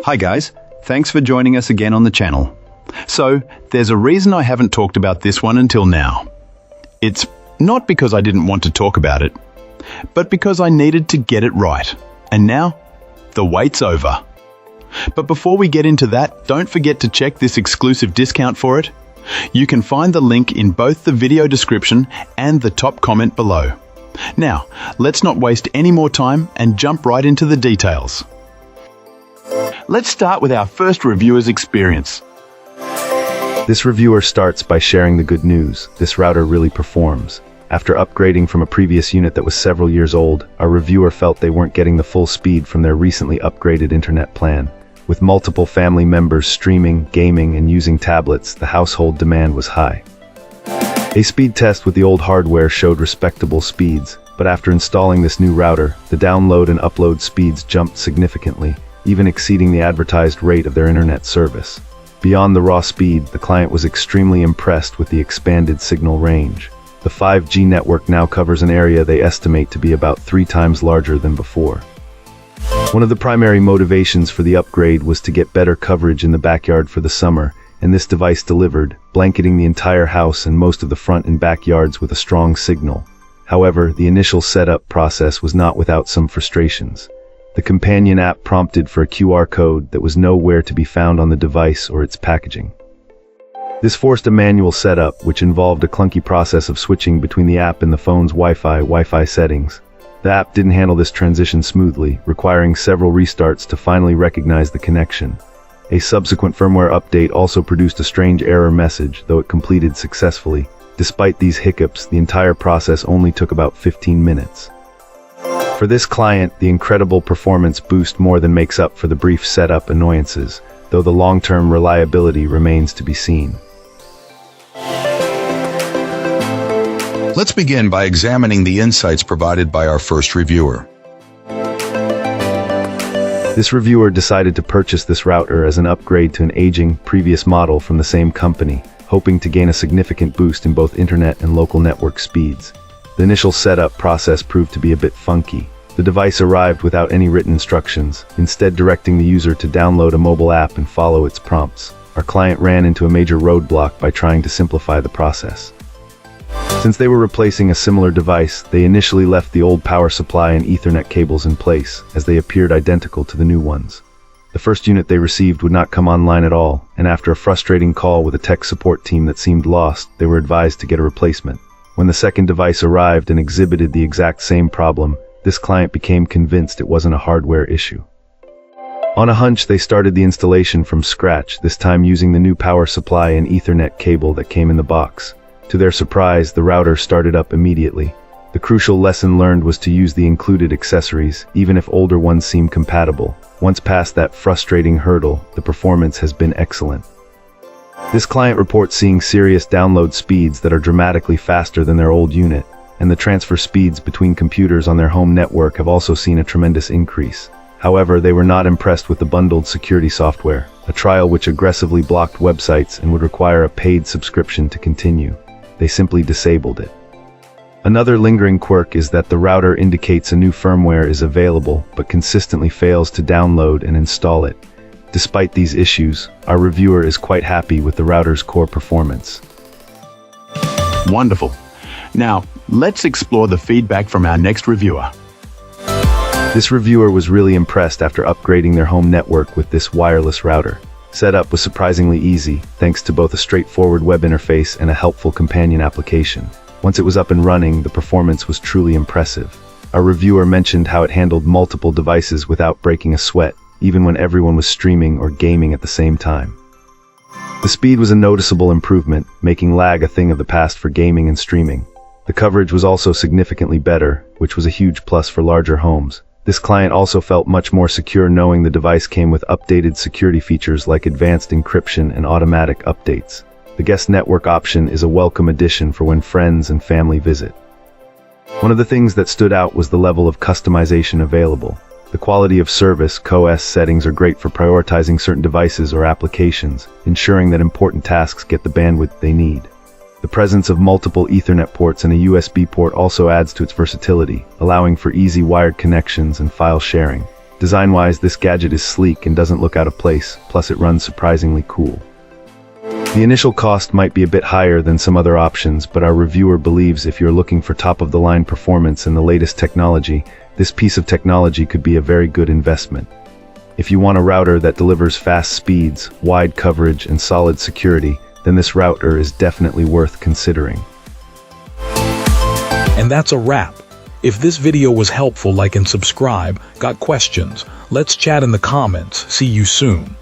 Hi guys, thanks for joining us again on the channel. So, there's a reason I haven't talked about this one until now. It's not because I didn't want to talk about it, but because I needed to get it right. And now, the wait's over. But before we get into that, don't forget to check this exclusive discount for it. You can find the link in both the video description and the top comment below. Now, let's not waste any more time and jump right into the details. Let's start with our first reviewer's experience. This reviewer starts by sharing the good news. This router really performs. After upgrading from a previous unit that was several years old, our reviewer felt they weren't getting the full speed from their recently upgraded internet plan. With multiple family members streaming, gaming, and using tablets, the household demand was high. A speed test with the old hardware showed respectable speeds, but after installing this new router, the download and upload speeds jumped significantly, even exceeding the advertised rate of their internet service. Beyond the raw speed, the client was extremely impressed with the expanded signal range. The 5G network now covers an area they estimate to be about 3 times larger than before. One of the primary motivations for the upgrade was to get better coverage in the backyard for the summer, and this device delivered, blanketing the entire house and most of the front and backyards with a strong signal. However, the initial setup process was not without some frustrations. The companion app prompted for a QR code that was nowhere to be found on the device or its packaging. This forced a manual setup, which involved a clunky process of switching between the app and the phone's Wi-Fi settings. The app didn't handle this transition smoothly, requiring several restarts to finally recognize the connection. A subsequent firmware update also produced a strange error message, though it completed successfully. Despite these hiccups, the entire process only took about 15 minutes. For this client, the incredible performance boost more than makes up for the brief setup annoyances, though the long-term reliability remains to be seen. Let's begin by examining the insights provided by our first reviewer. This reviewer decided to purchase this router as an upgrade to an aging, previous model from the same company, hoping to gain a significant boost in both internet and local network speeds. The initial setup process proved to be a bit funky. The device arrived without any written instructions, instead directing the user to download a mobile app and follow its prompts. Our client ran into a major roadblock by trying to simplify the process. Since they were replacing a similar device, they initially left the old power supply and Ethernet cables in place, as they appeared identical to the new ones. The first unit they received would not come online at all, and after a frustrating call with a tech support team that seemed lost, they were advised to get a replacement. When the second device arrived and exhibited the exact same problem, this client became convinced it wasn't a hardware issue. On a hunch, they started the installation from scratch, this time using the new power supply and Ethernet cable that came in the box. To their surprise, the router started up immediately. The crucial lesson learned was to use the included accessories, even if older ones seem compatible. Once past that frustrating hurdle, the performance has been excellent. This client reports seeing serious download speeds that are dramatically faster than their old unit, and the transfer speeds between computers on their home network have also seen a tremendous increase. However, they were not impressed with the bundled security software, a trial which aggressively blocked websites and would require a paid subscription to continue. They simply disabled it. Another lingering quirk is that the router indicates a new firmware is available, but consistently fails to download and install it. Despite these issues, our reviewer is quite happy with the router's core performance. Wonderful. Now, let's explore the feedback from our next reviewer. This reviewer was really impressed after upgrading their home network with this wireless router. Setup was surprisingly easy, thanks to both a straightforward web interface and a helpful companion application. Once it was up and running, the performance was truly impressive. Our reviewer mentioned how it handled multiple devices without breaking a sweat, even when everyone was streaming or gaming at the same time. The speed was a noticeable improvement, making lag a thing of the past for gaming and streaming. The coverage was also significantly better, which was a huge plus for larger homes. This client also felt much more secure knowing the device came with updated security features like advanced encryption and automatic updates. The guest network option is a welcome addition for when friends and family visit. One of the things that stood out was the level of customization available. The quality of service (QoS) settings are great for prioritizing certain devices or applications, ensuring that important tasks get the bandwidth they need. The presence of multiple Ethernet ports and a USB port also adds to its versatility, allowing for easy wired connections and file sharing. Design-wise, this gadget is sleek and doesn't look out of place, plus it runs surprisingly cool. The initial cost might be a bit higher than some other options, but our reviewer believes if you're looking for top-of-the-line performance and the latest technology, this piece of technology could be a very good investment. If you want a router that delivers fast speeds, wide coverage, and solid security, then this router is definitely worth considering. And that's a wrap. If this video was helpful, like and subscribe. Got questions? Let's chat in the comments. See you soon.